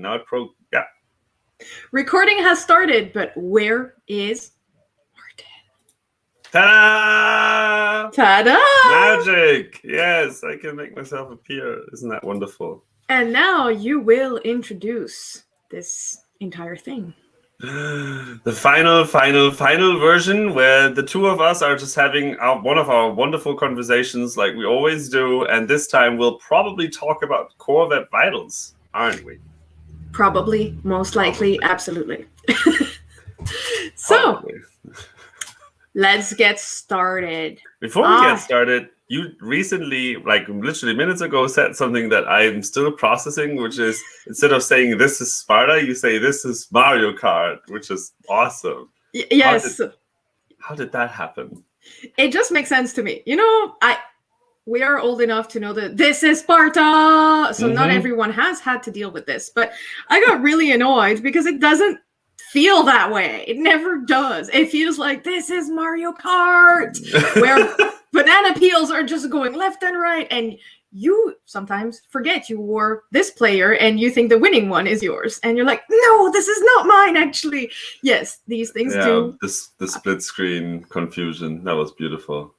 And now yeah. Recording has started, but where is Martin? Ta-da! Ta-da! Magic! Yes, I can make myself appear. Isn't that wonderful? And now you will introduce this entire thing. The final version where the two of us are just having one of our wonderful conversations like we always do. And this time we'll probably talk about core web vitals, aren't we? Probably, most likely, absolutely. So, let's get started. Before we get started, you recently, like literally minutes ago, said something that I'm still processing, which is instead of saying this is Sparta, you say this is Mario Kart, which is awesome. Yes. How did that happen? It just makes sense to me. You know, we are old enough to know that this is Sparta. So not everyone has had to deal with this. But I got really annoyed because it doesn't feel that way. It never does. It feels like this is Mario Kart, where banana peels are just going left and right. And you sometimes forget you were this player and you think the winning one is yours. And you're like, no, this is not mine, actually. Yes, these things do. The split screen confusion. That was beautiful.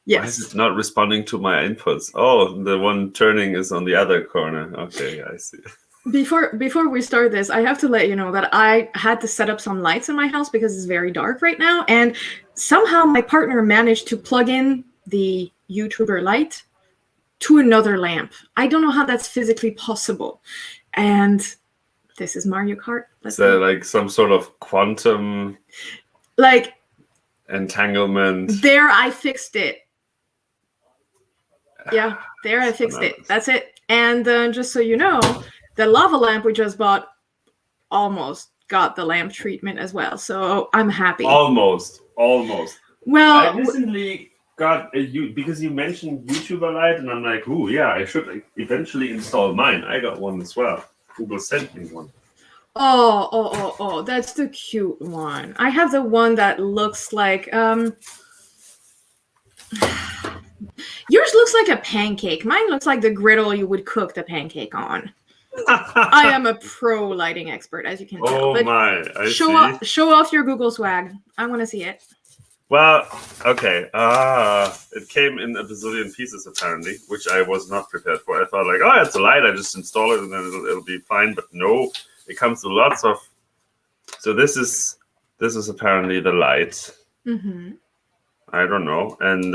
Yes. Why is it not responding to my inputs? Oh, the one turning is on the other corner. Okay, I see. Before we start this, I have to let you know that I had to set up some lights in my house because it's very dark right now. And somehow my partner managed to plug in the YouTuber light to another lamp. I don't know how that's physically possible. And this is Mario Kart. Is there like some sort of quantum entanglement? There, I fixed it. Yeah, there I fixed it. That's it. And just so you know, the lava lamp we just bought almost got the lamp treatment as well. So I'm happy. Almost. Well, I recently got because you mentioned YouTuber light, and I'm like, ooh, yeah, I should eventually install mine. I got one as well. Google sent me one. Oh, that's the cute one. I have the one that looks like yours looks like a pancake. Mine looks like the griddle you would cook the pancake on. I am a pro lighting expert, as you can tell. Oh my! Show off your Google swag. I want to see it. Well, okay. It came in a bazillion pieces apparently, which I was not prepared for. I thought like, oh, it's a light. I just install it and then it'll be fine. But no, it comes with lots of. So this is apparently the light. I don't know, and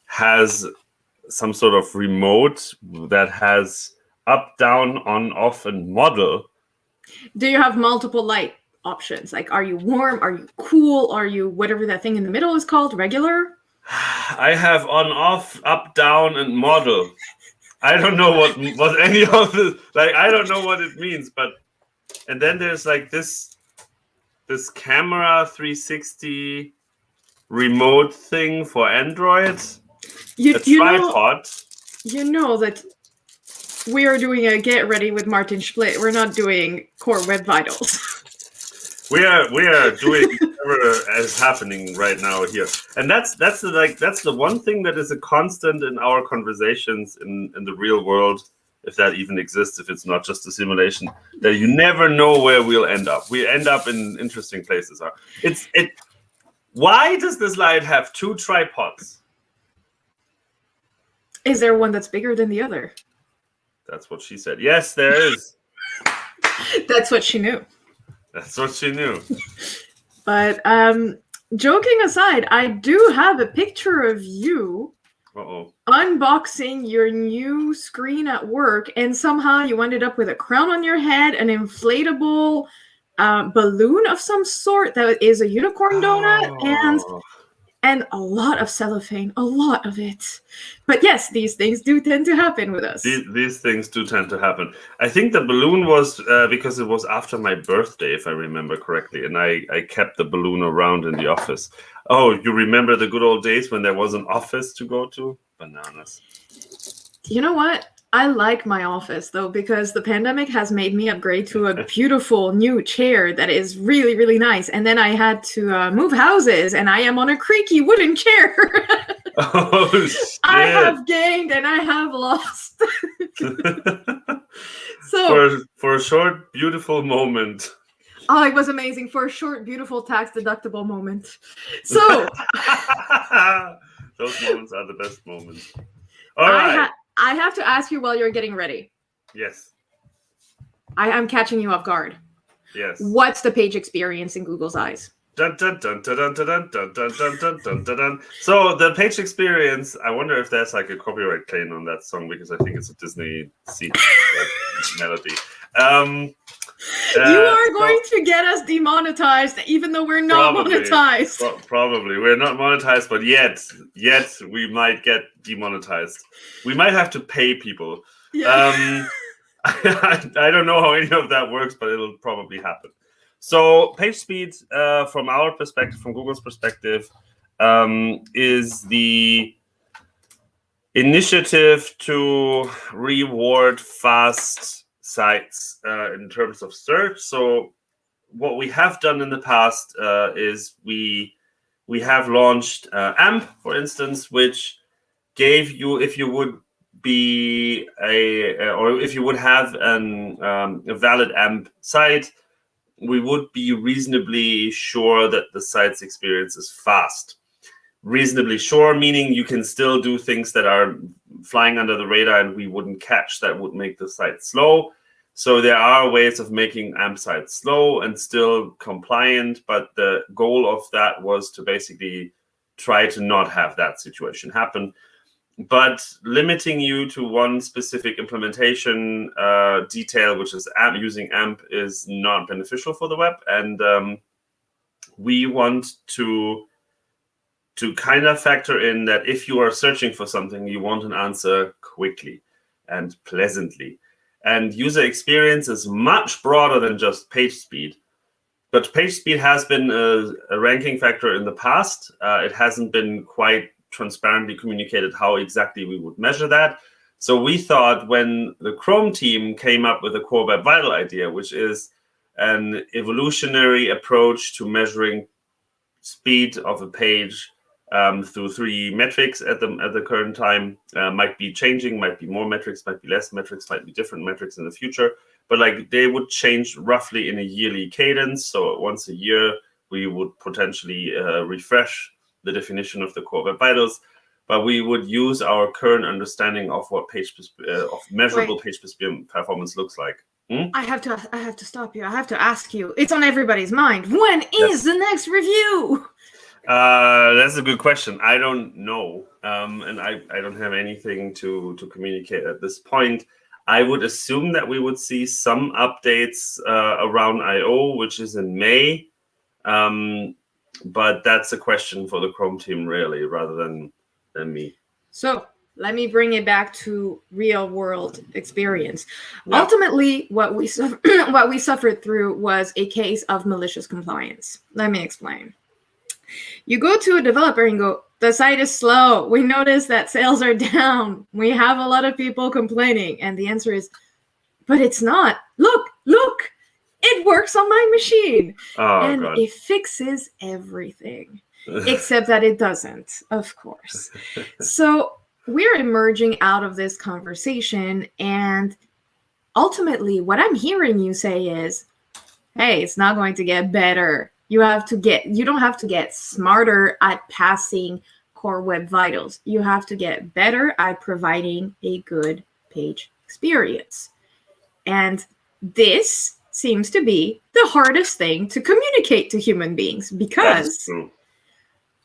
has some sort of remote that has up, down, on, off, and model. Do you have multiple light options? Like, are you warm? Are you cool? Are you whatever that thing in the middle is called? Regular? I have on, off, up, down, and model. I don't know what any of this, like, I don't know what it means, but, and then there's like this camera 360 remote thing for Android. A tripod. You know that we are doing a get ready with Martin Split. We're not doing core web vitals. We are doing whatever is happening right now here, and that's the one thing that is a constant in our conversations in the real world, if that even exists, if it's not just a simulation. That you never know where we'll end up. We end up in interesting places. Why does this light have two tripods? Is there one that's bigger than the other? That's what she said. Yes, there is. That's what she knew. That's what she knew. But joking aside, I do have a picture of you unboxing your new screen at work, and somehow you ended up with a crown on your head, an inflatable balloon of some sort that is a unicorn donut, and a lot of cellophane, a lot of it. But yes, these things do tend to happen with us. These things do tend to happen. I think the balloon was because it was after my birthday, if I remember correctly, and I kept the balloon around in the office. Oh, you remember the good old days when there was an office to go to? Bananas. You know what? I like my office, though, because the pandemic has made me upgrade to a beautiful new chair that is really, really nice. And then I had to move houses, and I am on a creaky wooden chair. Oh, shit. I have gained and I have lost. So, for a short, beautiful moment. oh, it was amazing for a short, beautiful, tax-deductible moment. So, those moments are the best moments. All right. I have to ask you while you're getting ready. Yes. I'm catching you off guard. Yes. What's the page experience in Google's eyes? Dun, dun, dun, dun, dun, dun, dun, dun, dun, dun, dun, dun, dun. So the page experience, I wonder if there's like a copyright claim on that song because I think it's a Disney melody. You are going to get us demonetized, even though we're not monetized. Probably we're not monetized, but yet we might get demonetized. We might have to pay people. Yeah. I don't know how any of that works, but it'll probably happen. So page speed, from our perspective, from Google's perspective, is the initiative to reward fast sites in terms of search. So what we have done in the past is we have launched AMP, for instance, which gave you, if you would be or if you would have a valid AMP site, we would be reasonably sure that the site's experience is fast. Reasonably sure, meaning you can still do things that are flying under the radar and we wouldn't catch, that would make the site slow. So there are ways of making AMP sites slow and still compliant, but the goal of that was to basically try to not have that situation happen. But limiting you to one specific implementation detail, which is using AMP, is not beneficial for the web. And we want to kind of factor in that if you are searching for something, you want an answer quickly and pleasantly. And user experience is much broader than just page speed. But page speed has been a ranking factor in the past. It hasn't been quite transparently communicated how exactly we would measure that. So we thought when the Chrome team came up with the Core Web Vital idea, which is an evolutionary approach to measuring speed of a page through three metrics at the current time, might be changing, might be more metrics, might be less metrics, might be different metrics in the future, but like they would change roughly in a yearly cadence. So once a year, we would potentially refresh the definition of the Core Web Vitals, but we would use our current understanding of what of measurable page performance looks like. I have to stop you. I have to ask you. It's on everybody's mind. When is the next review? That's a good question. I don't know, and I don't have anything to communicate at this point. I would assume that we would see some updates around I/O, which is in May. But that's a question for the Chrome team, really, rather than me. So let me bring it back to real world experience. Yeah. Ultimately, what we suffered through was a case of malicious compliance. Let me explain. You go to a developer and go, the site is slow. We notice that sales are down. We have a lot of people complaining. And the answer is, but it's not. Look. It works on my machine. And God. It fixes everything, except that it doesn't, of course. So we're emerging out of this conversation. And ultimately, what I'm hearing you say is, hey, it's not going to get better. You don't have to get smarter at passing Core Web Vitals. You have to get better at providing a good page experience. And this seems to be the hardest thing to communicate to human beings, because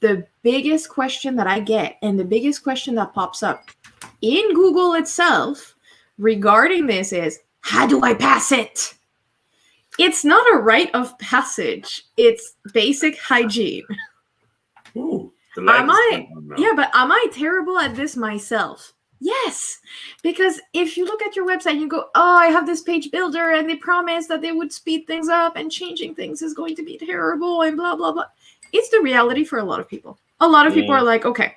the biggest question that I get and the biggest question that pops up in Google itself regarding this is, how do I pass it? It's not a rite of passage. It's basic hygiene. Ooh, but am I terrible at this myself? Yes, because if you look at your website and you go, oh, I have this page builder and they promised that they would speed things up and changing things is going to be terrible and blah, blah, blah. It's the reality for a lot of people. A lot of people are like, okay,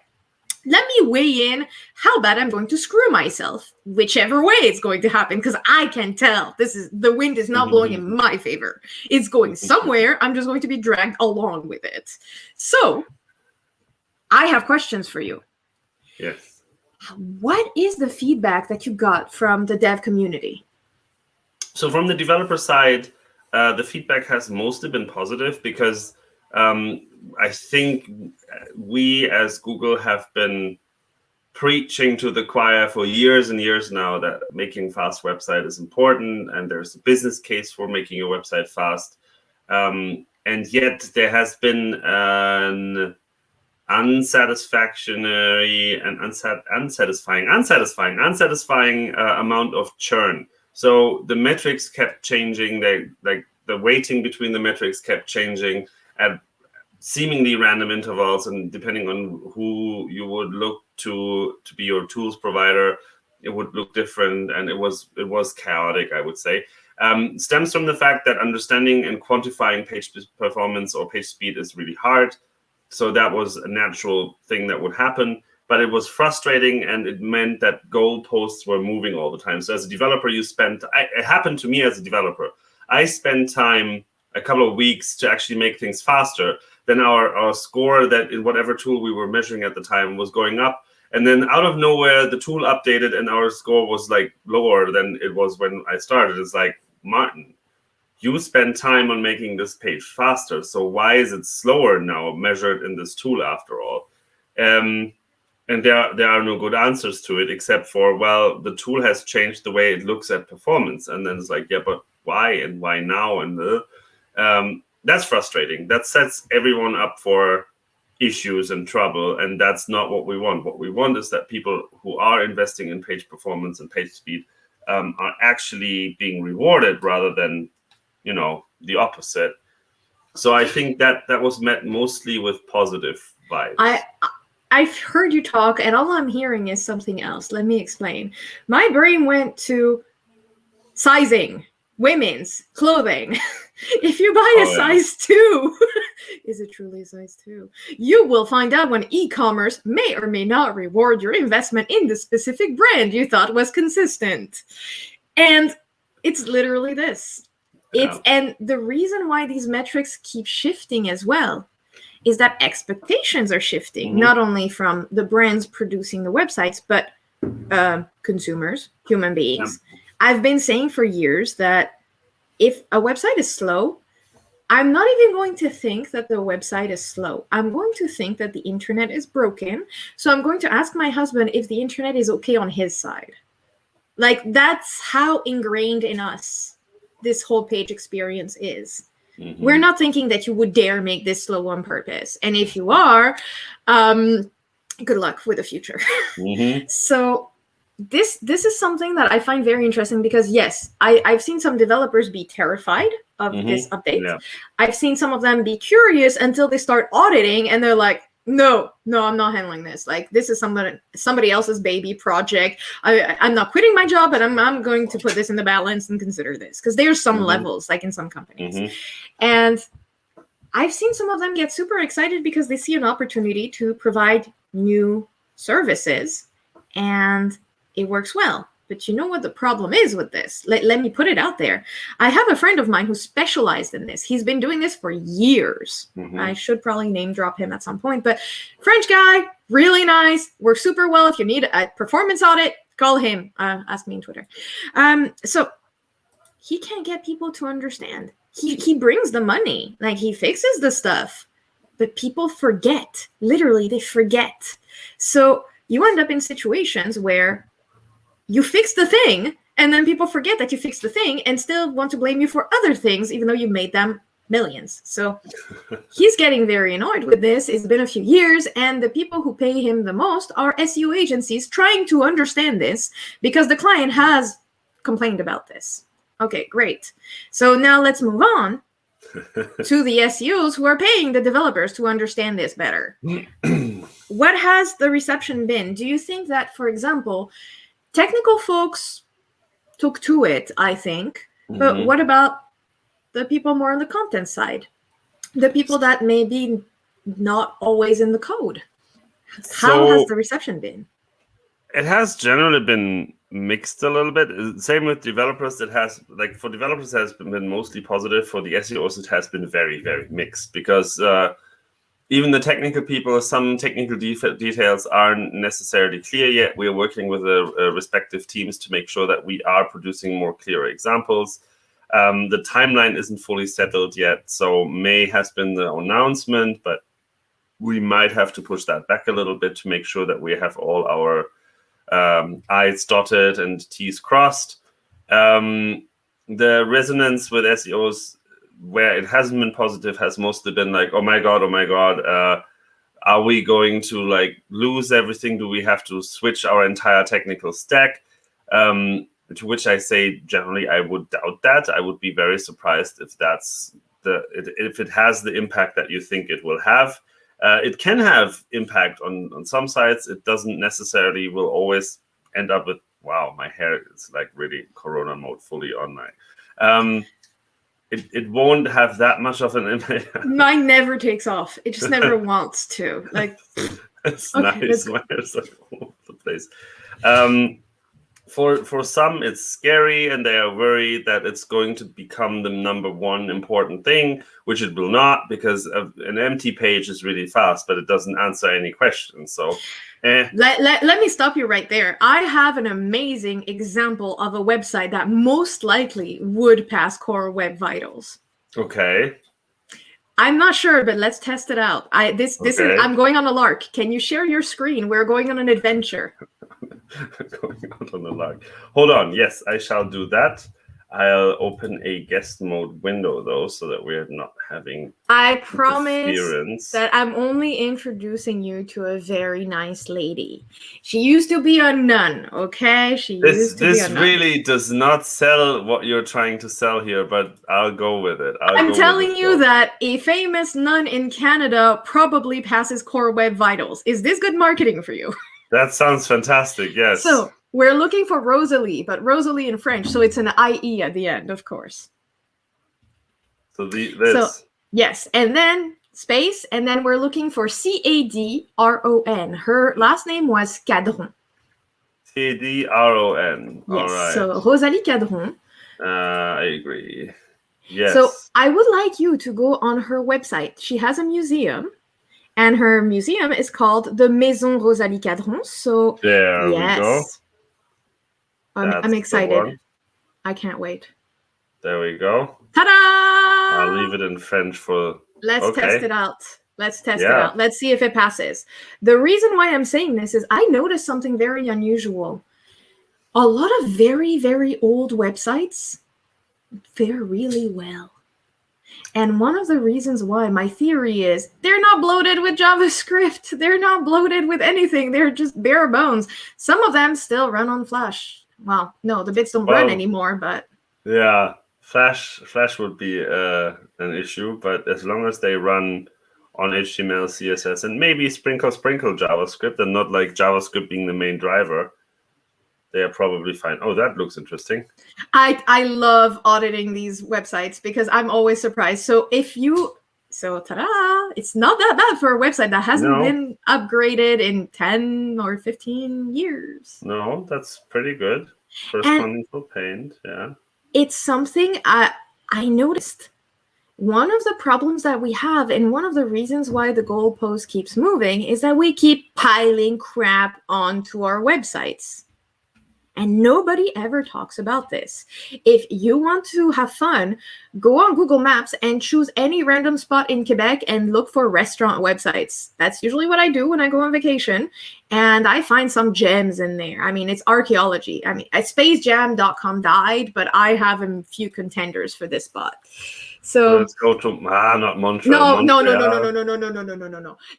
let me weigh in how bad I'm going to screw myself, whichever way it's going to happen, because I can tell the wind is not blowing in my favor. It's going somewhere. I'm just going to be dragged along with it. So I have questions for you. Yes. What is the feedback that you got from the dev community? So from the developer side, the feedback has mostly been positive because I think we as Google have been preaching to the choir for years and years now that making fast website is important, and there's a business case for making your website fast. And yet there has been an unsatisfactory and unsatisfying amount of churn. So the metrics kept changing. The weighting between the metrics kept changing at seemingly random intervals, and depending on who you would look to be your tools provider, it would look different, and it was chaotic, I would say. Stems from the fact that understanding and quantifying page performance or page speed is really hard. So that was a natural thing that would happen, but it was frustrating, and it meant that goalposts were moving all the time. So as a developer, it happened to me as a developer. I spent time, a couple of weeks, to actually make things faster. Then our score that in whatever tool we were measuring at the time was going up. And then out of nowhere, the tool updated and our score was like lower than it was when I started. It's like, Martin, you spend time on making this page faster, so why is it slower now measured in this tool after all? And there are no good answers to it except for, well, the tool has changed the way it looks at performance. And then it's like, yeah, but why, and why now? And that's frustrating. That sets everyone up for issues and trouble, and that's not what we want. What we want is that people who are investing in page performance and page speed are actually being rewarded rather than the opposite. So I think that was met mostly with positive vibes. I've heard you talk, and all I'm hearing is something else. Let me explain. My brain went to sizing, women's clothing. If you buy a size 2, is it truly a size 2? You will find out when e-commerce may or may not reward your investment in the specific brand you thought was consistent. And it's literally this. And the reason why these metrics keep shifting as well is that expectations are shifting, not only from the brands producing the websites, but consumers, human beings. I've been saying for years that if a website is slow, I'm not even going to think that the website is slow. I'm going to think that the internet is broken. So I'm going to ask my husband if the internet is okay on his side. Like, that's how ingrained in us this whole page experience is. Mm-hmm. We're not thinking that you would dare make this slow on purpose. And if you are, good luck with the future. Mm-hmm. So this is something that I find very interesting because, yes, I've seen some developers be terrified of this update. Yeah. I've seen some of them be curious until they start auditing and they're like, no, I'm not handling this. Like, this is somebody else's baby project. I'm not quitting my job, but I'm going to put this in the balance and consider this, because there's some levels, like in some companies. Mm-hmm. And I've seen some of them get super excited because they see an opportunity to provide new services, and it works well. But you know what the problem is with this? Let me put it out there. I have a friend of mine who specialized in this. He's been doing this for years. Mm-hmm. I should probably name drop him at some point. But French guy, really nice, works super well. If you need a performance audit, call him. Ask me on Twitter. So he can't get people to understand. He brings the money. Like, he fixes the stuff. But people forget. Literally, they forget. So you end up in situations where you fix the thing, and then people forget that you fixed the thing and still want to blame you for other things, even though you made them millions. So he's getting very annoyed with this. It's been a few years, and the people who pay him the most are SEO agencies trying to understand this because the client has complained about this. Okay, great. So now let's move on to the SEOs who are paying the developers to understand this better. What has the reception been? Do you think that, for example, technical folks took to it, I think, but what about the people more on the content side? The people that may be not always in the code? How has the reception been? It has generally been mixed a little bit. Same with developers. For developers, it has been mostly positive. For the SEOs, it has been very, very mixed because even the technical people, some technical details aren't necessarily clear yet. We are working with the respective teams to make sure that we are producing more clear examples. The timeline isn't fully settled yet, so May has been the announcement, but we might have to push that back a little bit to make sure that we have all our I's dotted and T's crossed. The resonance with SEOs where it hasn't been positive has mostly been like, oh my god, are we going to like lose everything? Do we have to switch our entire technical stack? To which I say generally I would doubt that. I would be very surprised if if it has the impact that you think it will have. It can have impact on some sites. It doesn't necessarily will always end up with, wow, my hair is like really Corona mode fully on my. It won't have that much of an impact. Mine never takes off. It just never wants to. Like, it's okay, nice. My hair's like all over the place. For some, it's scary, and they are worried that it's going to become the number one important thing, which it will not, because an empty page is really fast, but it doesn't answer any questions. So, let me stop you right there. I have an amazing example of a website that most likely would pass Core Web Vitals. Okay. I'm not sure, but let's test it out. This is I'm going on a lark. Can you share your screen? We're going on an adventure. Going out on the lark. Hold on. Yes, I shall do that. I'll open a guest mode window though, so that we're not having. I promise that I'm only introducing you to a very nice lady. She used to be a nun, okay? This really does not sell what you're trying to sell here, but I'll go with it. I'm telling you that a famous nun in Canada probably passes Core Web Vitals. Is this good marketing for you? That sounds fantastic, yes. So we're looking for Rosalie, but Rosalie in French, so it's an IE at the end, of course. So this. So, yes, and then space, and then we're looking for Cadron. Her last name was Cadron. Cadron. Yes, all right. So Rosalie Cadron. I agree. Yes. So I would like you to go on her website. She has a museum. And her museum is called the Maison Rosalie Cadron. So there we go. I'm excited. I can't wait. There we go. Ta-da! I'll leave it in French for. Let's test it out. Let's test it out. Let's see if it passes. The reason why I'm saying this is I noticed something very unusual. A lot of very, very old websites fare really well. And one of the reasons why, my theory is, they're not bloated with JavaScript. They're not bloated with anything. They're just bare bones. Some of them still run on Flash. Well, no, the bits don't run anymore, but... Yeah, Flash would be an issue, but as long as they run on HTML, CSS, and maybe sprinkle JavaScript, and not like JavaScript being the main driver, they are probably fine. Oh, that looks interesting. I love auditing these websites because I'm always surprised. So ta-da! It's not that bad for a website that hasn't been upgraded in 10 or 15 years. No, that's pretty good. First one for Paint, yeah. It's something I noticed. One of the problems that we have, and one of the reasons why the goalpost keeps moving, is that we keep piling crap onto our websites. And nobody ever talks about this. If you want to have fun, go on Google Maps and choose any random spot in Quebec and look for restaurant websites. That's usually what I do when I go on vacation. And I find some gems in there. I mean, it's archaeology. I mean, spacejam.com died, but I have a few contenders for this spot. So let's go to not Montreal. No.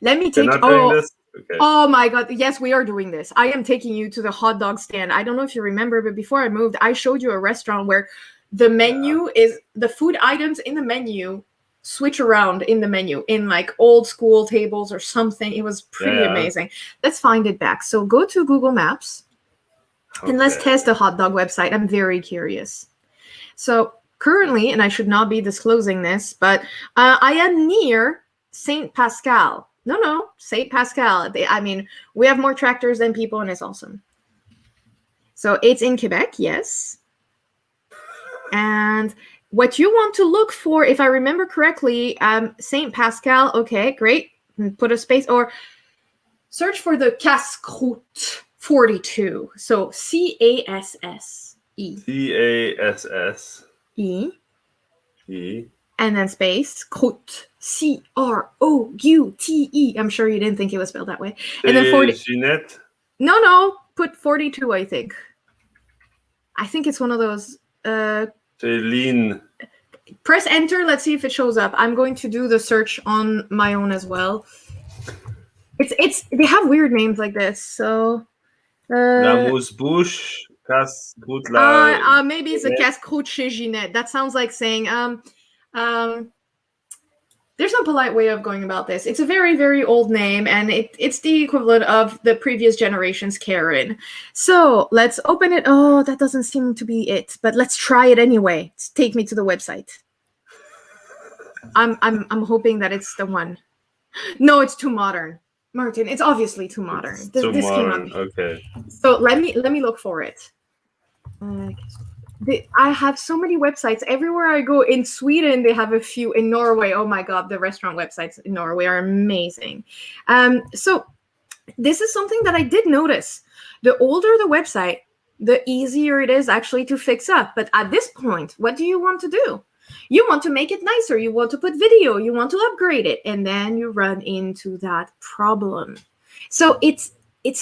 Let me take. This? Okay. Oh my God. Yes, we are doing this. I am taking you to the hot dog stand. I don't know if you remember, but before I moved, I showed you a restaurant where the menu is the food items in the menu switch around in the menu in like old school tables or something. It was pretty amazing. Let's find it back. So go to Google Maps and let's test the hot dog website. I'm very curious. So currently, and I should not be disclosing this, but I am near Saint Pascal. No, Saint Pascal. We have more tractors than people, and it's awesome. So it's in Quebec, yes. And what you want to look for, if I remember correctly, Saint Pascal, okay, great. and put a space, or search for the Casse-Croûte 42. So CASSE. CASSE. And then space, Croûte. CROUTE. I'm sure you didn't think it was spelled that way. And then 40. Jeanette. No, put 42, I think. I think it's one of those. Celine. Press enter. Let's see if it shows up. I'm going to do the search on my own as well. It's they have weird names like this. So. La Mousse-Bouche. Casse-Croûte. Maybe it's a Casse-Croûte chez Ginette. That sounds like saying there's no polite way of going about this. It's a very, very old name, and it's the equivalent of the previous generation's Karen. So let's open it. Oh, that doesn't seem to be it, but let's try it anyway. Take me to the website. I'm hoping that it's the one. No, it's too modern, Martin. It's obviously too modern. Too modern. Okay. So let me look for it. I have so many websites everywhere I go. In Sweden, they have a few. In Norway, oh my God, the restaurant websites in Norway are amazing. So this is something that I did notice. The older the website, the easier it is actually to fix up. But at this point, what do you want to do? You want to make it nicer. You want to put video. You want to upgrade it. And then you run into that problem. So it's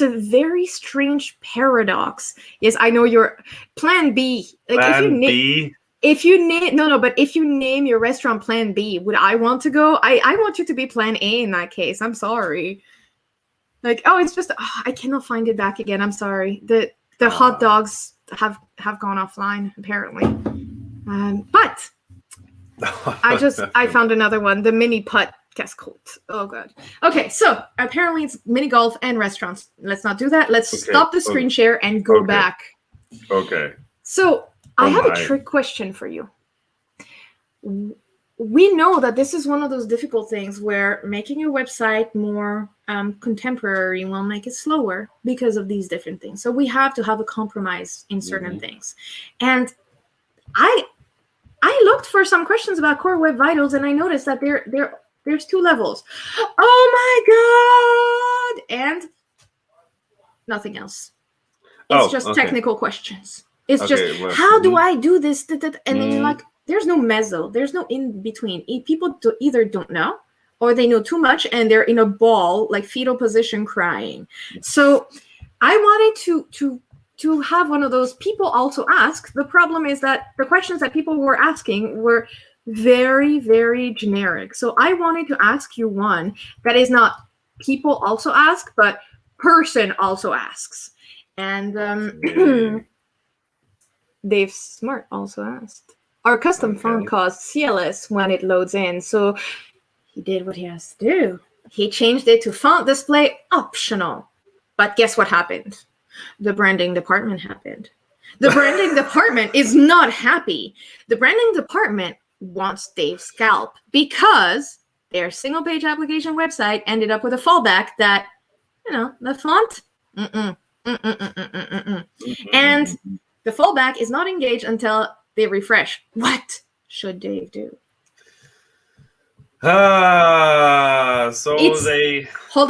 a very strange paradox. Yes, I know your plan B. Like Plan B. If you name but if you name your restaurant Plan B, would I want to go? I want you to be Plan A in that case. I'm sorry. Like, it's just I cannot find it back again. I'm sorry. The hot dogs have gone offline apparently. But I found another one. The mini putt. Casse-Croûte. Oh god. Okay, so apparently it's mini golf and restaurants. Let's not do that. Let's stop the screen share and go back. Okay. So I have a trick question for you. We know that this is one of those difficult things where making your website more contemporary will make it slower because of these different things. So we have to have a compromise in certain things. And I looked for some questions about Core Web Vitals, and I noticed that there's two levels. Oh my God! And nothing else. It's just technical questions. It's just, how do I do this? And then you're like, there's no mezzo. There's no in between. People either don't know, or they know too much, and they're in a ball, like fetal position, crying. So I wanted to have one of those. People also ask. The problem is that the questions that people were asking were very, very generic. So I wanted to ask you one that is not people also ask, but person also asks. And Dave Smart also asked. Our custom font costs CLS when it loads in. So he did what he has to do. He changed it to font display optional. But guess what happened? The branding department happened. The branding department is not happy. The branding department wants Dave's scalp because their single page application website ended up with a fallback that, the font, and the fallback is not engaged until they refresh. What should Dave do? Hold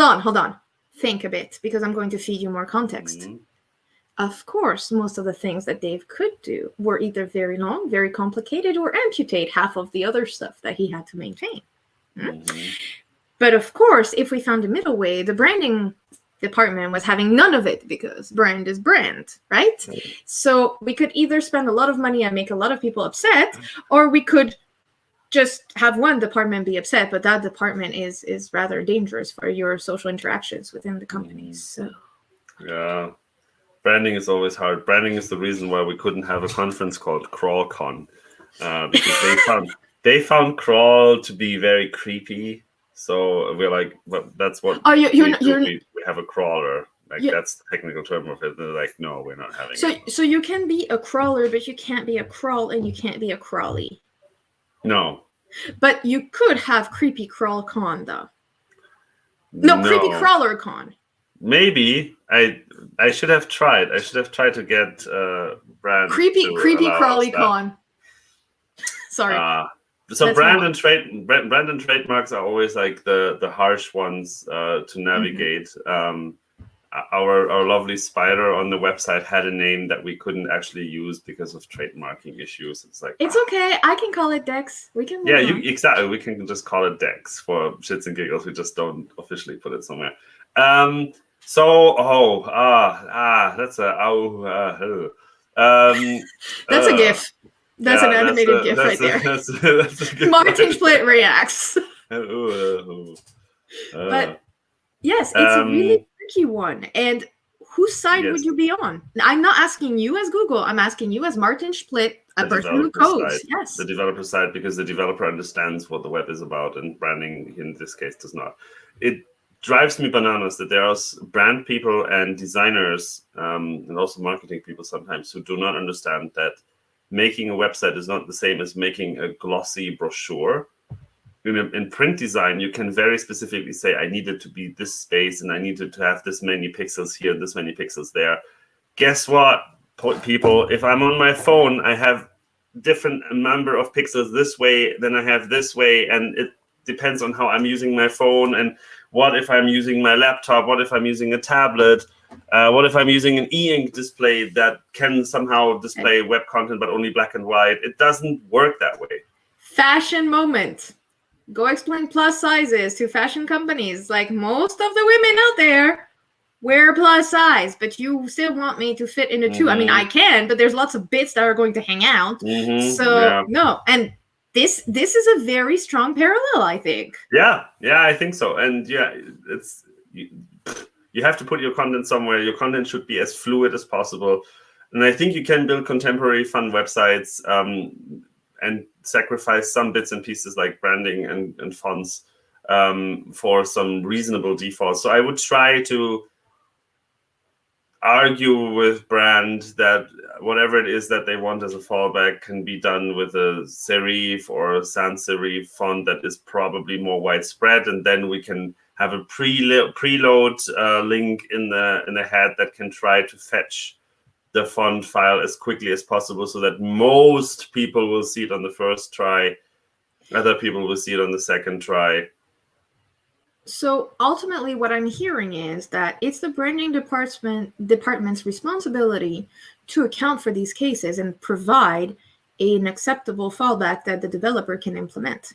on. Think a bit, because I'm going to feed you more context. Of course, most of the things that Dave could do were either very long, very complicated, or amputate half of the other stuff that he had to maintain. But of course, if we found a middle way, the branding department was having none of it, because brand is brand, right? So we could either spend a lot of money and make a lot of people upset, or we could just have one department be upset, but that department is rather dangerous for your social interactions within the company. So yeah. Branding is always hard. Branding is the reason why we couldn't have a conference called CrawlCon, because they found Crawl to be very creepy. So we're like, well, that's what we have a crawler. Like that's the technical term of it. They're like, no, we're not having it. So you can be a crawler, but you can't be a crawl, and you can't be a crawly. No. But you could have creepy CrawlCon though. No, creepy crawler con. Maybe I should have tried. I should have tried to get brand creepy crawly con. Sorry. So brand and trademarks are always like the harsh ones to navigate. Our lovely spider on the website had a name that we couldn't actually use because of trademarking issues. It's like, it's okay. I can call it Dex. We can. Exactly. We can just call it Dex for shits and giggles. We just don't officially put it somewhere. That's that's a GIF. That's an animated GIF right there. That's a Martin Split reacts. But yes, it's a really tricky one. And whose side would you be on? I'm not asking you as Google. I'm asking you as Martin Split, a person who codes. Yes, the developer side, because the developer understands what the web is about, and branding in this case does not. It drives me bananas that there are brand people and designers and also marketing people sometimes who do not understand that making a website is not the same as making a glossy brochure. In print design, you can very specifically say, I need it to be this space and I need it to have this many pixels here and this many pixels there. Guess what, people? If I'm on my phone, I have different number of pixels this way than I have this way. And it depends on how I'm using my phone. And what if I'm using my laptop? What if I'm using a tablet? What if I'm using an e-ink display that can somehow display web content, but only black and white? It doesn't work that way. Fashion moment. Go explain plus sizes to fashion companies. Like, most of the women out there wear plus size, but you still want me to fit into two. I mean, I can, but there's lots of bits that are going to hang out. No. And this is a very strong parallel, I think. Yeah, I think so. And it's you have to put your content somewhere. Your content should be as fluid as possible. And I think you can build contemporary fun websites and sacrifice some bits and pieces like branding and fonts for some reasonable defaults. So I would try to argue with brand that whatever it is that they want as a fallback can be done with a serif or a sans serif font that is probably more widespread, and then we can have a preload link in the head that can try to fetch the font file as quickly as possible so that most people will see it on the first try, other people will see it on the second try. So ultimately what I'm hearing is that it's the branding department's responsibility to account for these cases and provide an acceptable fallback that the developer can implement.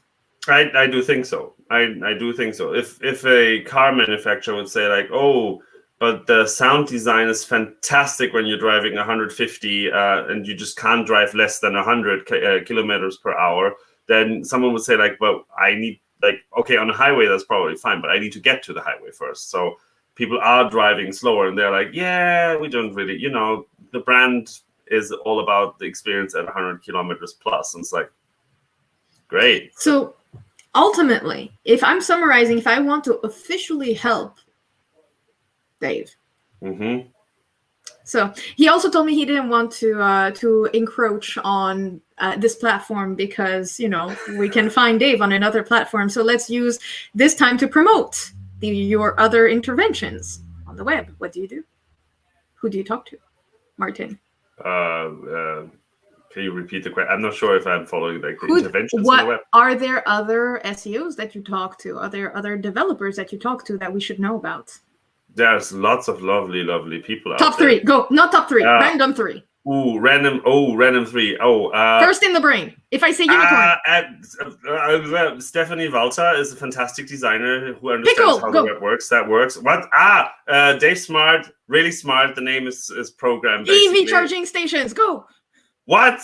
I do think so. I do think so. If a car manufacturer would say like, oh, but the sound design is fantastic when you're driving 150 and you just can't drive less than 100 kilometers per hour, then someone would say like, well, I need, like, okay, on a highway, that's probably fine, but I need to get to the highway first. So people are driving slower and they're like, yeah, we don't really, the brand is all about the experience at 100 kilometers plus. And it's like, great. So ultimately, if I'm summarizing, if I want to officially help Dave. Mm-hmm. So he also told me he didn't want to encroach on this platform because, we can find Dave on another platform. So let's use this time to promote your other interventions on the web. What do you do? Who do you talk to? Martin. Can you repeat the question? I'm not sure if I'm following the interventions on the web. Are there other SEOs that you talk to? Are there other developers that you talk to that we should know about? There's lots of lovely, lovely people out there. Top three. Go. Not top three. Random three. Random three. First in the brain. If I say unicorn. Stephanie Walter is a fantastic designer who understands how the web works. That works. What? Dave Smart. Really smart. The name is programmed. EV charging stations. Go. What?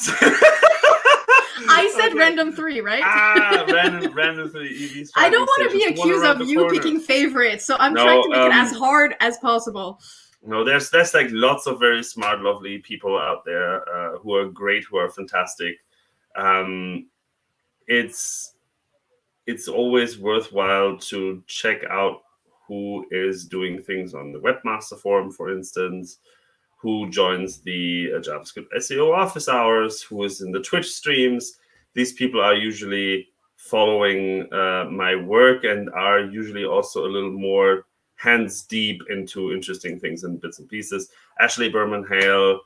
I said random three, right? Random three. I don't want to be accused of you picking favorites, so I'm trying to make it as hard as possible. No, there's like lots of very smart, lovely people out there who are great, who are fantastic. It's always worthwhile to check out who is doing things on the Webmaster Forum, for instance, who joins the JavaScript SEO office hours, who is in the Twitch streams. These people are usually following my work and are usually also a little more hands deep into interesting things and bits and pieces. Ashley Berman-Hale,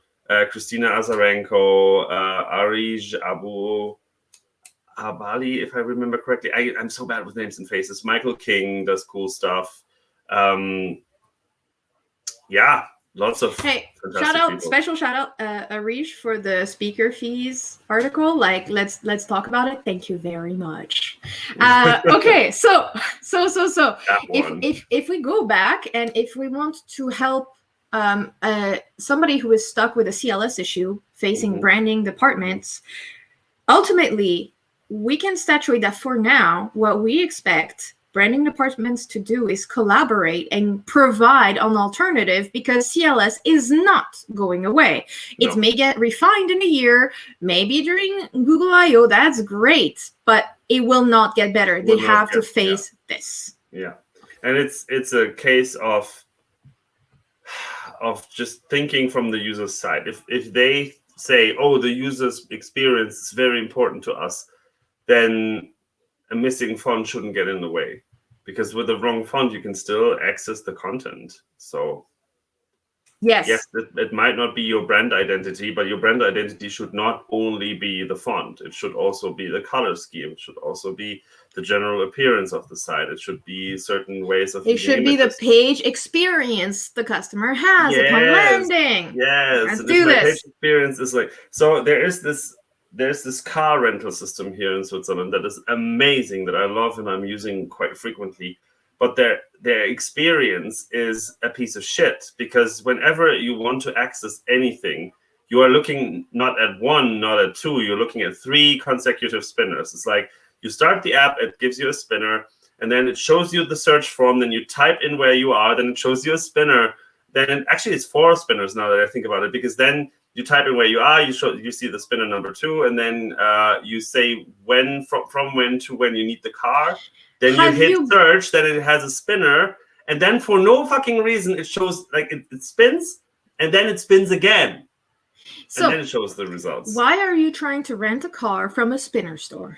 Christina Azarenko, Arij Abu Bali, if I remember correctly. I'm so bad with names and faces. Michael King does cool stuff. Yeah, lots of Hey, fantastic people. special shout out, Arish, for the speaker fees article. Like, let's talk about it. Thank you very much. Okay, so if we go back and if we want to help somebody who is stuck with a CLS issue facing branding departments, ultimately we can statuate that for now what we expect branding departments to do is collaborate and provide an alternative, because CLS is not going away. No. It may get refined in a year, maybe during Google I/O, that's great, but it will not get better. They have to face this. Yeah, and it's a case of just thinking from the user's side. If they say, oh, the user's experience is very important to us, then a missing font shouldn't get in the way, because with the wrong font you can still access the content. So yes, it might not be your brand identity, but your brand identity should not only be the font. It should also be the color scheme. It should also be the general appearance of the site. It should be certain ways of it should be the page experience the customer has upon landing. Yes, do this. Page experience is like, so there's this car rental system here in Switzerland that is amazing, that I love and I'm using quite frequently. But their experience is a piece of shit, because whenever you want to access anything, you are looking not at one, not at two, you're looking at 3 consecutive spinners. It's like you start the app, it gives you a spinner, and then it shows you the search form, then you type in where you are, then it shows you a spinner. Then actually it's 4 spinners now that I think about it, because then you type in where you are, you see the spinner number 2, and then you say when from when to when you need the car. Then you hit search, then it has a spinner, and then for no fucking reason it shows, like, it spins, and then it spins again. So and then it shows the results. Why are you trying to rent a car from a spinner store?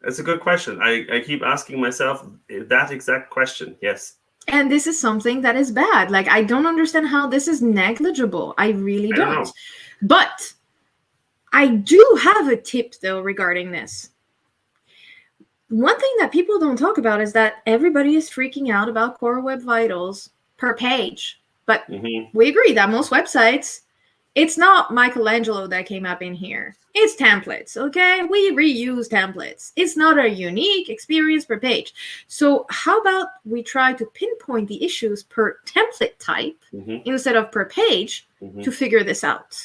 That's a good question. I keep asking myself that exact question, yes. And this is something that is bad. Like, I don't understand how this is negligible. I really don't. But I do have a tip, though, regarding this. One thing that people don't talk about is that everybody is freaking out about Core Web Vitals per page. But we agree that most websites, it's not Michelangelo that came up in here. It's templates, okay? We reuse templates. It's not a unique experience per page. So how about we try to pinpoint the issues per template type instead of per page to figure this out?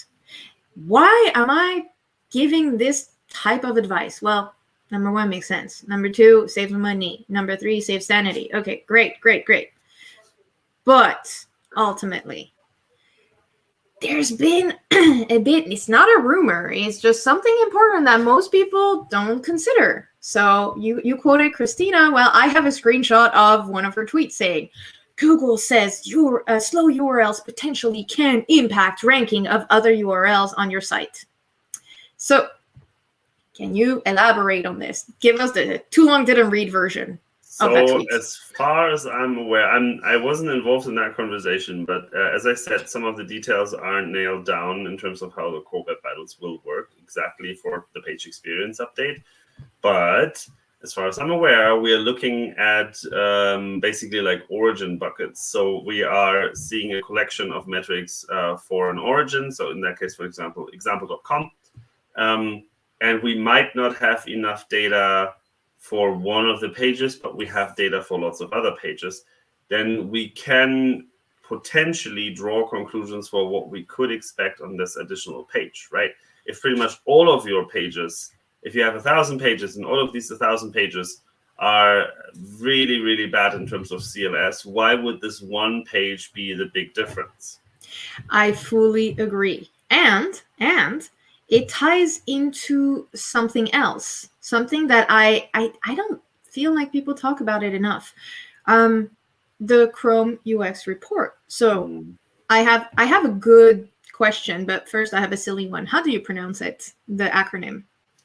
Why am I giving this type of advice? Well, number 1 makes sense. Number 2, save money. Number 3, save sanity. Okay, great. But ultimately, there's been a bit, it's not a rumor, it's just something important that most people don't consider. So you quoted Christina. Well, I have a screenshot of one of her tweets saying, Google says your slow URLs potentially can impact ranking of other URLs on your site. So can you elaborate on this? Give us the too long didn't read version of that tweet. As far as I'm aware, I wasn't involved in that conversation, but as I said, some of the details aren't nailed down in terms of how the Core Web Vitals will work exactly for the page experience update. But as far as I'm aware, we are looking at basically like origin buckets. So we are seeing a collection of metrics for an origin. So in that case, for example, example.com. And we might not have enough data for one of the pages, but we have data for lots of other pages. Then we can potentially draw conclusions for what we could expect on this additional page, right? If pretty much all of your pages, if you have 1,000 pages and all of these 1,000 pages are really, really bad in terms of CLS, why would this one page be the big difference? I fully agree. And it ties into something else, something that I don't feel like people talk about it enough. The Chrome UX report. So I have a good question, but first I have a silly one. How do you pronounce it? The acronym?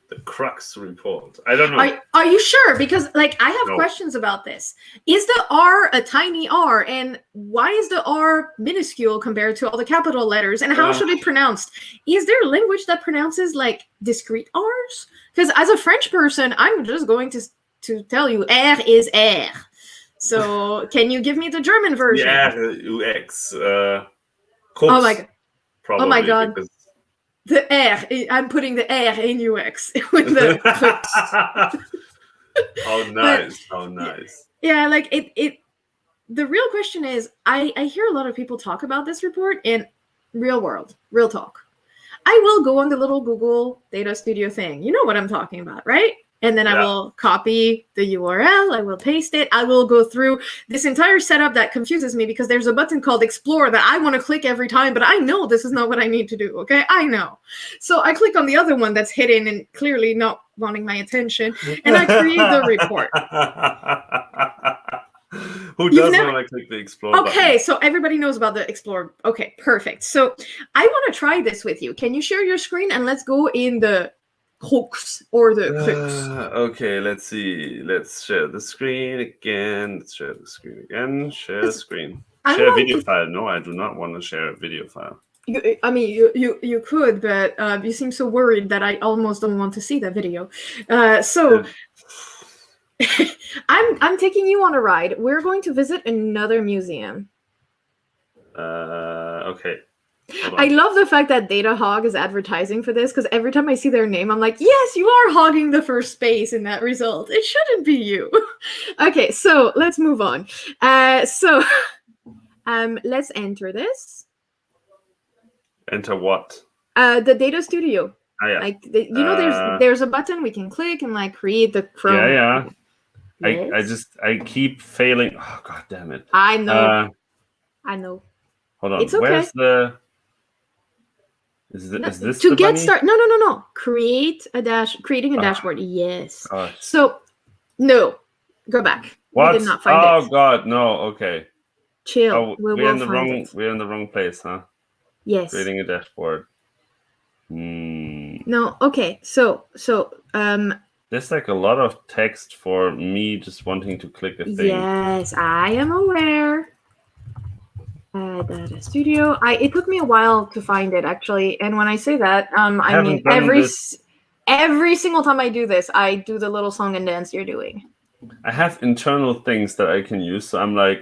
The Crux report. I don't know. Are you sure? Because like I have No. questions about this. Is the R a tiny R, and why is the R minuscule compared to all the capital letters? And how should it be pronounced? Is there a language that pronounces like discrete R's? Because as a French person, I'm just going to tell you R is R. So can you give me the German version? Yeah, UX. Oh my god! Probably, oh my god! Because... The R. I'm putting the R in UX with the. How nice! How nice! Yeah, like it. The real question is, I hear a lot of people talk about this report in real world, real talk. I will go on the little Google Data Studio thing. You know what I'm talking about, right? And then I will copy the URL. I will paste it. I will go through this entire setup that confuses me because there's a button called Explore that I want to click every time, but I know this is not what I need to do, okay? I know. So I click on the other one that's hidden and clearly not wanting my attention, and I create the report. Who doesn't want to click the Explore button? Okay, so everybody knows about the Explore. Okay, perfect. So I want to try this with you. Can you share your screen and let's go in the hooks or the crux? Okay, let's see. Let's share the screen again. Let's share the screen again. Share the screen. Share a video file. No, I do not want to share a video file. You could, but you seem so worried that I almost don't want to see that video. I'm taking you on a ride. We're going to visit another museum. Okay. I love the fact that Data Hog is advertising for this because every time I see their name, I'm like, yes, you are hogging the first space in that result. It shouldn't be you. Okay, so let's move on. Let's enter this. Enter what? The Data Studio. Oh, yeah. Like there's a button we can click and like create the Chrome. Yeah. Yes. I keep failing. Oh, god damn it. I know. I know. Hold on. It's okay. Where's the... Is this to the get bunny? started? No. Creating a dashboard. Yes. Gosh. So no, go back. What? We did not find it. Oh god, no. Okay. Chill. Oh, we're in the wrong place, huh? Yes. Creating a dashboard. No. Okay. So there's like a lot of text for me just wanting to click a thing. Yes, I am aware. Data Studio. It took me a while to find it actually, and when I say that, I mean every single time I do this, I do the little song and dance you're doing. I have internal things that I can use, so I'm like,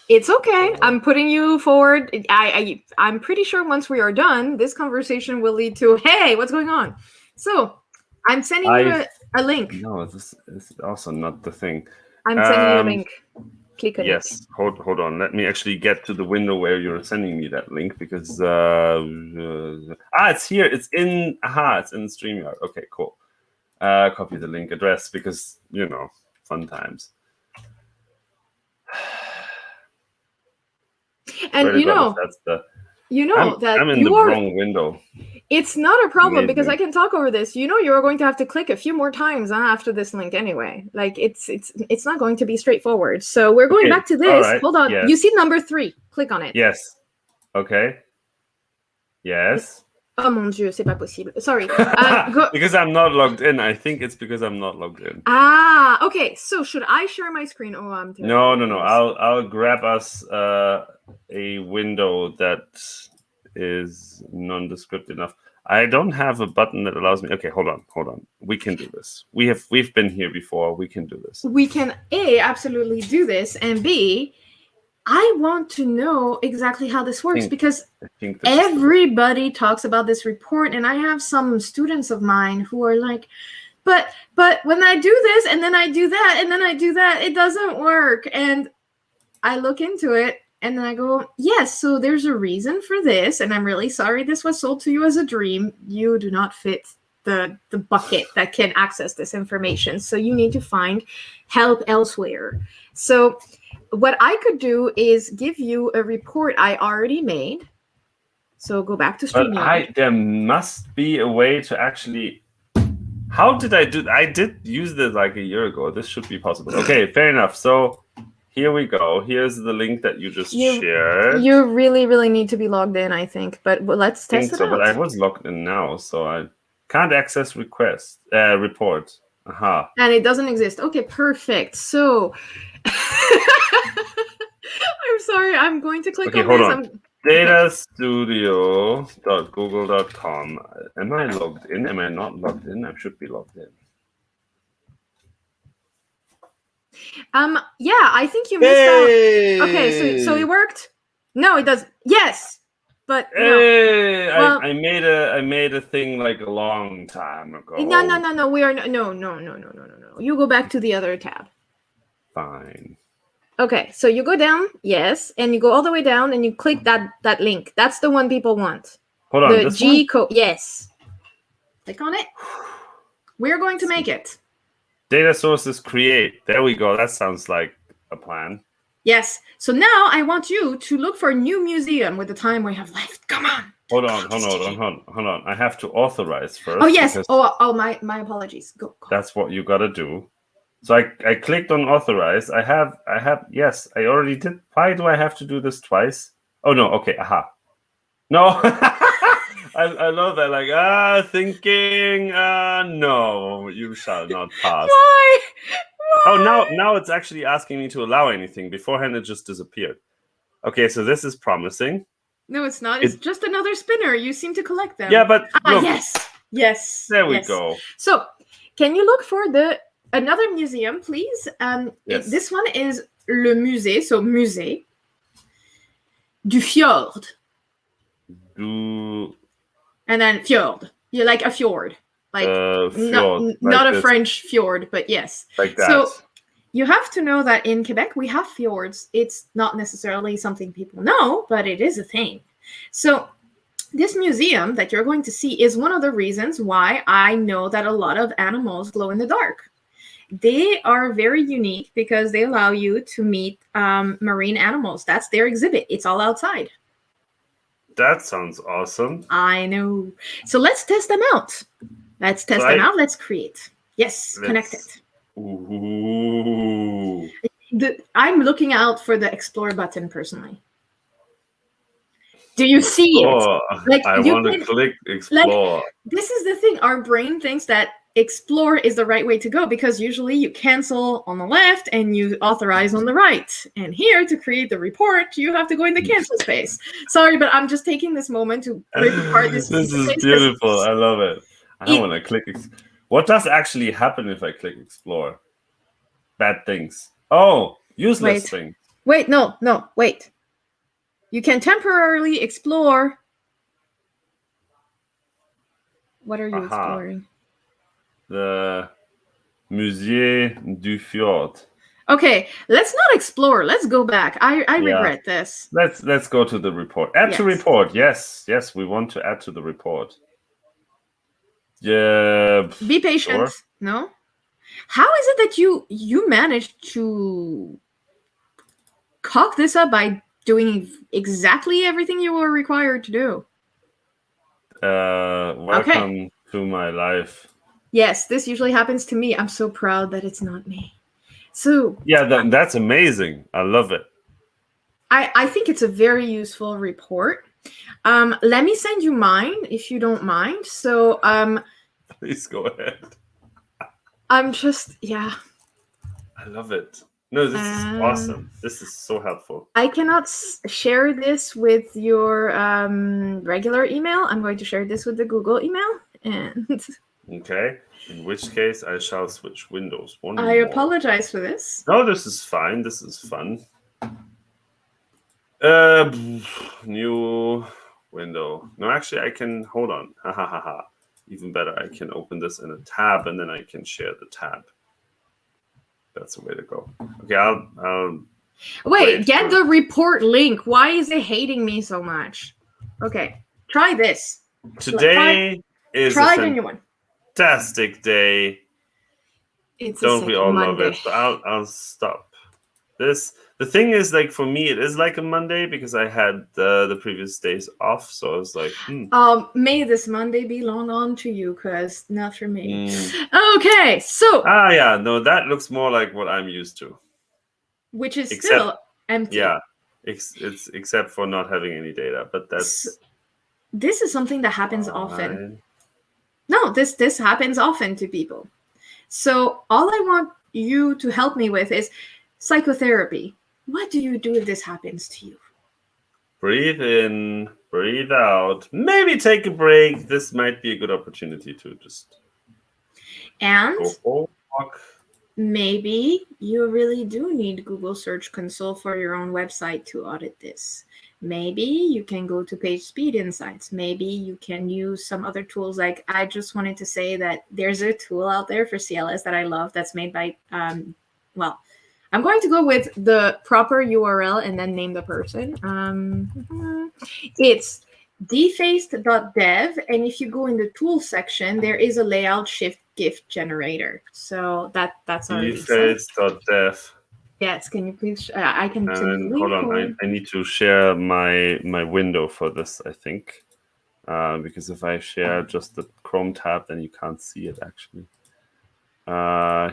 It's okay. I'm putting you forward. I'm pretty sure once we are done, this conversation will lead to, hey, what's going on? So I'm sending you a link. No, this is also not the thing. I'm sending you a link. Click on it. Yes, hold on. Let me actually get to the window where you're sending me that link because it's here. It's in StreamYard. Okay, cool. Copy the link address because fun times. And I'm in the wrong window. It's not a problem because I can talk over this. You are going to have to click a few more times after this link anyway. Like it's not going to be straightforward. So we're going back to this. Right. Hold on. Yes. You see number 3. Click on it. Yes. Okay. Yes. Oh mon Dieu, c'est pas possible. Sorry. Because I'm not logged in. I think it's because I'm not logged in. Okay. So should I share my screen? Oh, I'm terrible. No. I'll grab us a window that is nondescript enough. I don't have a button that allows me. Okay, hold on. We can do this. We've been here before. We can do this. We can A, absolutely do this, and B, I want to know exactly how this works because everybody talks about this report, and I have some students of mine who are like, but when I do this and then I do that and then I do that, it doesn't work. And I look into it and then I go, yes, so there's a reason for this, and I'm really sorry this was sold to you as a dream. You do not fit the bucket that can access this information, so you need to find help elsewhere. So what I could do is give you a report I already made. So go back to StreamYard. But there must be a way to actually... How did I do... I did use this like a year ago. This should be possible. Okay, fair enough. So here we go. Here's the link that you just shared. You really, really need to be logged in, I think. But let's test it out. But I was logged in now, so I Can't access request report. Aha. And it doesn't exist. Okay, perfect. So I'm sorry, I'm going to click Okay, on hold this. on. Datastudio.google.com. Am I logged in? Am I not logged in? I should be logged in. Yeah, I think you missed out. Okay, so it worked? No, it doesn't. Yes, but no. Hey, Well, I made a thing like a long time ago. No. We are no. You go back to the other tab. Fine. Okay, so you go down, yes, and you go all the way down, and you click that link. That's the one people want. Hold on, The this G one? code, yes. Click on it. We're going to make it. Data sources create. There we go. That sounds like a plan. Yes. So now I want you to look for a new museum with the time we have left. Come on. Hold on. I have to authorize first. Oh yes. Oh my apologies. Go. That's what you gotta do. So I clicked on authorize. I have yes, I already did. Why do I have to do this twice? Oh no, okay, aha. No. I love that. Like, thinking, no, you shall not pass. Why? Oh, now it's actually asking me to allow anything. Beforehand, it just disappeared. Okay, so this is promising. No, it's not. It's just another spinner. You seem to collect them. Yeah, but look, yes. There we go. So, can you look for another museum, please? Yes. This one is le musée, so musée du fjord. And then fjord. You like a fjord. Like fjord, not like a French fjord, but yes. Like that. So you have to know that in Quebec we have fjords. It's not necessarily something people know, but it is a thing. So this museum that you're going to see is one of the reasons why I know that a lot of animals glow in the dark. They are very unique because they allow you to meet marine animals. That's their exhibit. It's all outside. That sounds awesome. I know. So let's test them out. Let's test them out. Let's create. Yes, connect it. Ooh. I'm looking out for the explore button personally. Do you see it? Like I want to click explore. Like, this is the thing. Our brain thinks that explore is the right way to go because usually you cancel on the left and you authorize on the right. And here to create the report, you have to go in the cancel space. Sorry, but I'm just taking this moment to break apart this. This is beautiful. I love it. I don't want to click. What does actually happen if I click explore? Bad things. Oh, useless things. Wait, no, wait. You can temporarily explore. What are you exploring? The Musée du Fjord. Okay, let's not explore. Let's go back. I regret this. Let's go to the report. Add to report. Yes, we want to add to the report. Yeah. Be patient. Sure. No. How is it that you managed to cock this up by doing exactly everything you were required to do? Welcome to my life. Yes, this usually happens to me. I'm so proud that it's not me. So yeah, that's amazing. I love it. I think it's a very useful report. Let me send you mine if you don't mind. So please go ahead. I'm just I love it. No, this is awesome. This is so helpful. I cannot share this with your regular email. I'm going to share this with the Google email. And okay. In which case, I shall switch windows. I apologize for this. No, this is fine. This is fun. New window. No, actually, I can hold on. Ha ha ha ha. Even better, I can open this in a tab, and then I can share the tab. That's the way to go. Okay, I'll wait. Get the report link. Why is it hating me so much? Okay, try this. Today is a the new one. Fantastic day. Don't we all Monday. love it? But I'll stop this. The thing is, like, for me, it is like a Monday because I had the previous days off, so I was like, may this Monday be long on to you, because not for me. Okay, so no, that looks more like what I'm used to, which is still empty. Yeah, it's except for not having any data, but that's. This is something that happens often. No, this happens often to people. So all I want you to help me with is psychotherapy. What do you do if this happens to you? Breathe in, breathe out. Maybe take a break. This might be a good opportunity to just And go for a walk. maybe you really do need Google Search Console for your own website to audit this. Maybe you can go to Page Speed Insights. Maybe you can use some other tools. Like, I just wanted to say that there's a tool out there for CLS that I love that's made by, well, I'm going to go with the proper URL and then name the person. It's defaced.dev, and if you go in the tools section, there is a layout shift GIF generator. So that's our reset. Deface.dev. Yes, can you please? I can send you And a hold link. on, I need to share my window for this, I think. Because if I share just the Chrome tab, then you can't see it actually.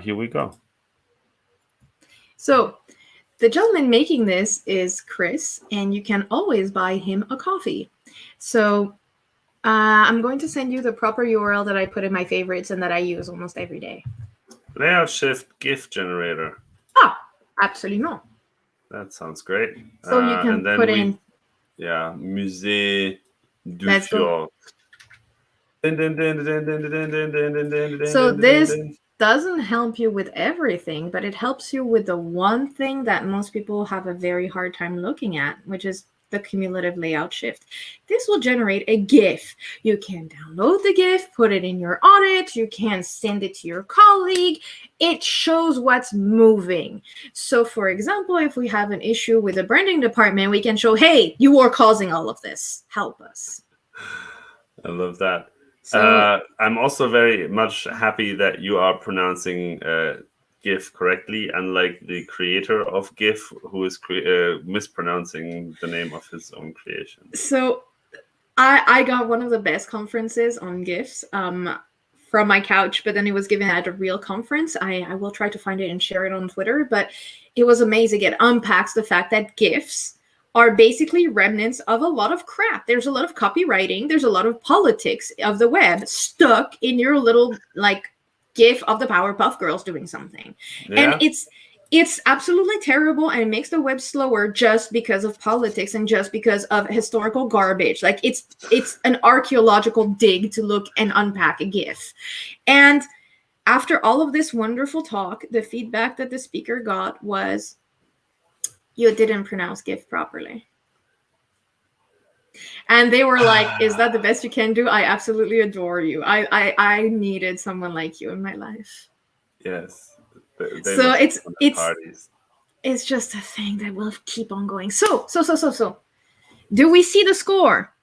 Here we go. So the gentleman making this is Chris, and you can always buy him a coffee. So I'm going to send you the proper URL that I put in my favorites and that I use almost every day. Layout shift GIF generator. Ah, absolument. That sounds great. So you can and then put in. Yeah, Musée du Let's go. Fjord. So this doesn't help you with everything, but it helps you with the one thing that most people have a very hard time looking at, which is the cumulative layout shift. This will generate a GIF. You can download the GIF, put it in your audit, you can send it to your colleague. It shows what's moving. So for example, if we have an issue with the branding department, we can show, hey, you are causing all of this. Help us. I love that. So, I'm also very much happy that you are pronouncing GIF correctly, unlike the creator of GIF, who is mispronouncing the name of his own creation. So I got one of the best conferences on GIFs from my couch, but then it was given at a real conference. I will try to find it and share it on Twitter, but it was amazing. It unpacks the fact that GIFs are basically remnants of a lot of crap. There's a lot of copywriting. There's a lot of politics of the web stuck in your little like GIF of the Powerpuff Girls doing something. Yeah. And it's absolutely terrible and it makes the web slower just because of politics and just because of historical garbage. Like it's an archaeological dig to look and unpack a GIF. And after all of this wonderful talk, the feedback that the speaker got was, you didn't pronounce GIF properly. And they were like, is that the best you can do? I absolutely adore you. I needed someone like you in my life. Yes. So it's just a thing that will keep on going. So do we see the score?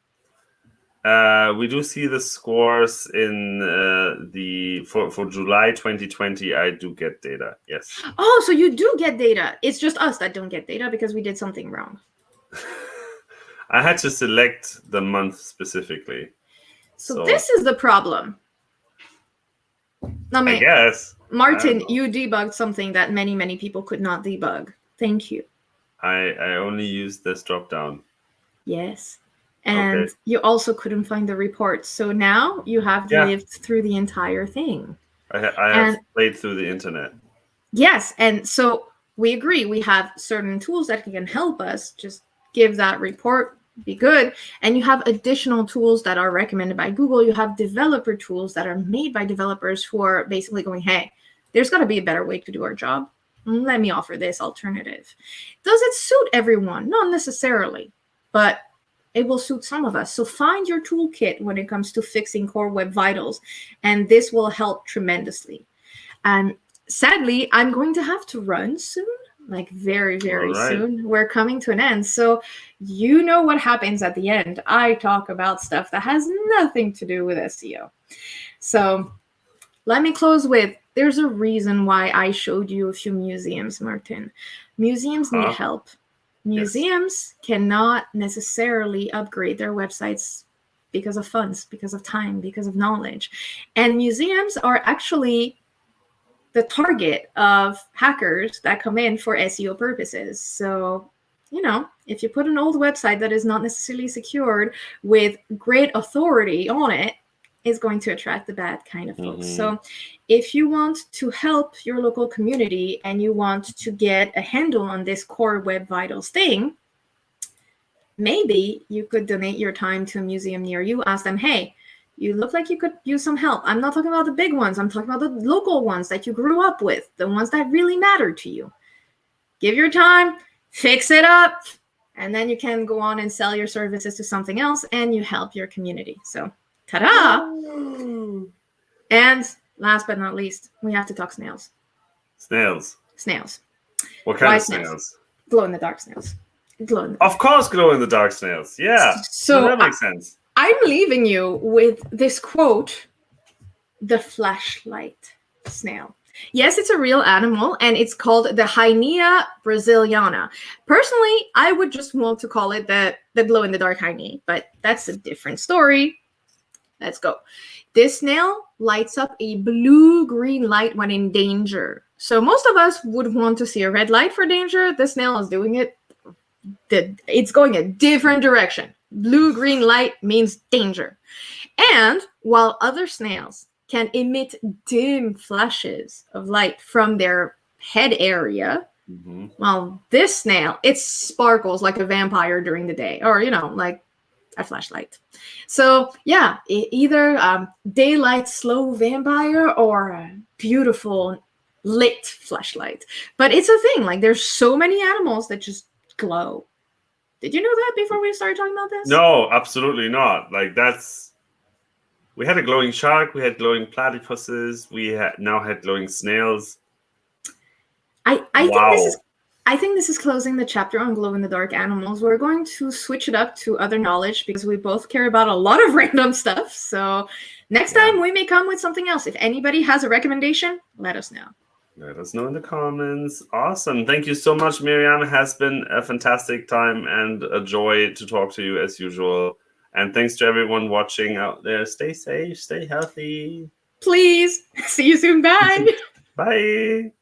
We do see the scores in for July 2020. I do get data. Yes. Oh, so you do get data. It's just us that don't get data because we did something wrong. I had to select the month specifically. So this is the problem. I guess. Martin, you debugged something that many people could not debug. Thank you. I only used this drop down. Yes. And you also couldn't find the report. So now you have lived through the entire thing. I have played through the internet. Yes. And so we agree. We have certain tools that can help us just give that report, be good. And you have additional tools that are recommended by Google. You have developer tools that are made by developers who are basically going, hey, there's got to be a better way to do our job. Let me offer this alternative. Does it suit everyone? Not necessarily, but it will suit some of us. So find your toolkit when it comes to fixing core web vitals, and this will help tremendously. And sadly, I'm going to have to run soon, like very soon. We're coming to an end. So you know what happens at the end. I talk about stuff that has nothing to do with SEO. So let me close with, there's a reason why I showed you a few museums, Martin. Museums need help. Museums cannot necessarily upgrade their websites because of funds, because of time, because of knowledge. And museums are actually the target of hackers that come in for SEO purposes. So, if you put an old website that is not necessarily secured with great authority on it, is going to attract the bad kind of folks. Mhm. So if you want to help your local community and you want to get a handle on this core Web Vitals thing, maybe you could donate your time to a museum near you. Ask them, hey, you look like you could use some help. I'm not talking about the big ones. I'm talking about the local ones that you grew up with, the ones that really matter to you. Give your time, fix it up, and then you can go on and sell your services to something else and you help your community. So, ta-da! And last but not least, we have to talk snails. Snails. Snails. What kind Why of snails? Glow-in-the-dark snails. Of course, glow-in-the-dark snails. Yeah. So that makes sense. I'm leaving you with this quote, the flashlight snail. Yes, it's a real animal, and it's called the Hynea brasiliana. Personally, I would just want to call it the glow-in-the-dark Hynea, but that's a different story. Let's go. This snail lights up a blue-green light when in danger. So most of us would want to see a red light for danger. This snail is doing it. It's going a different direction. Blue-green light means danger. And while other snails can emit dim flashes of light from their head area, well, this snail, it sparkles like a vampire during the day, or, like a flashlight. So yeah, either daylight slow vampire or a beautiful lit flashlight. But it's a thing, like there's so many animals that just glow. Did you know that before we started talking about this? No, absolutely not. Like we had a glowing shark, we had glowing platypuses, we now had glowing snails. I think this is closing the chapter on glow-in-the-dark animals. We're going to switch it up to other knowledge because we both care about a lot of random stuff. So next time we may come with something else. If anybody has a recommendation, let us know. Let us know in the comments. Awesome. Thank you so much, Miriam. It has been a fantastic time and a joy to talk to you as usual. And thanks to everyone watching out there. Stay safe, stay healthy. Please. See you soon. Bye. Bye.